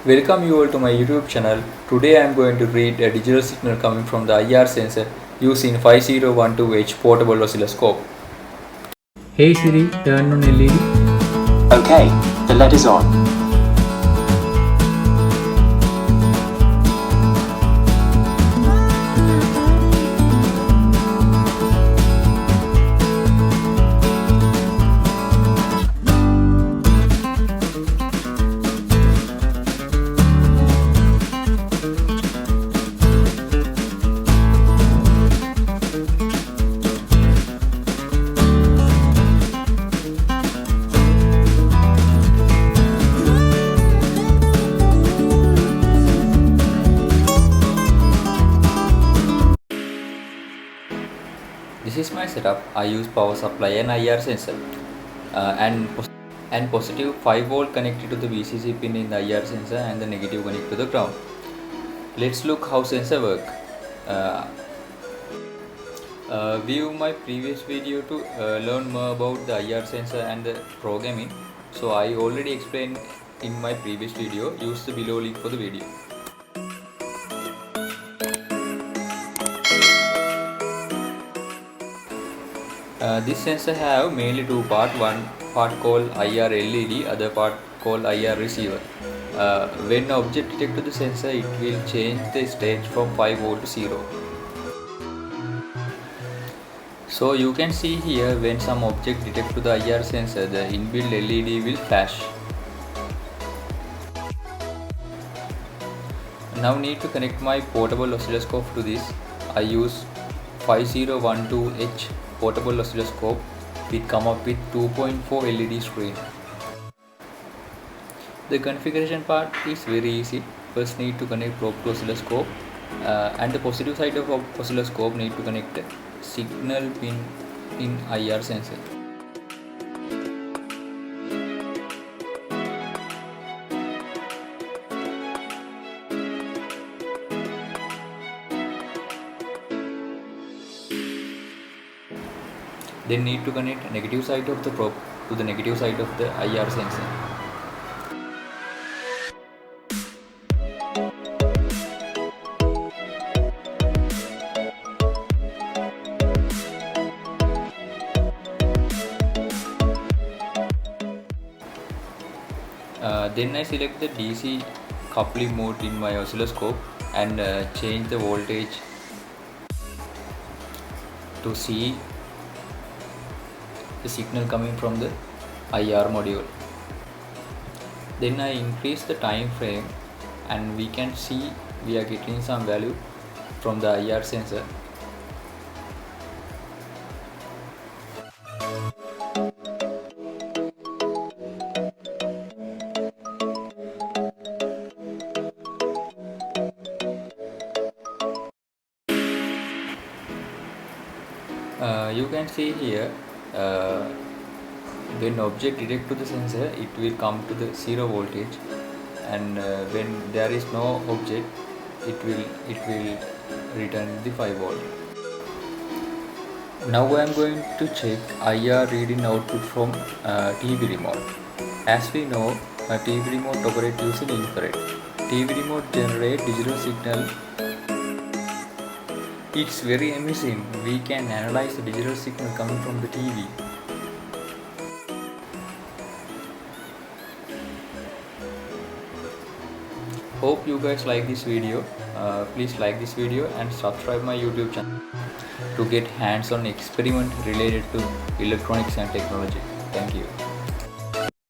Welcome you all to my YouTube channel. Today I am going to read a digital signal coming from the IR sensor using 5012H portable oscilloscope. Hey Siri, turn on LED. Okay, the LED is on. This is my setup. I use power supply and IR sensor and positive 5 volt connected to the VCC pin in the IR sensor and the negative connect to the ground. Let's look how sensor work. View my previous video to learn more about the IR sensor and the programming. So I already explained in my previous video. Use the below link for the video. This sensor have mainly two parts. One part called IR LED, other part called IR receiver. When object detect to the sensor, it will change the state from 5 volt to 0. So you can see here, when some object detect to the IR sensor, the inbuilt LED will flash. Now need to connect my portable oscilloscope to this. I use 5012H portable oscilloscope. We come up with 2.4 LED screen. The configuration part is very easy. First need to connect probe to oscilloscope, and the positive side of oscilloscope need to connect a signal pin in IR sensor. Then need to connect negative side of the probe to the negative side of the IR sensor. Then I select the DC coupling mode in my oscilloscope and change the voltage to see the signal coming from the IR module. Then I increase the time frame and we can see we are getting some value from the IR sensor. You can see here, when object detect to the sensor, it will come to the 0 voltage, and when there is no object, it will return the 5 volt. Now I am going to check IR reading output from TV remote. As we know, a TV remote operates using infrared. TV remote generates digital signal. It's very amazing. We can analyze the digital signal coming from the TV. Hope you guys like this video. Please like this video and subscribe my YouTube channel to get hands-on experiment related to electronics and technology. Thank you.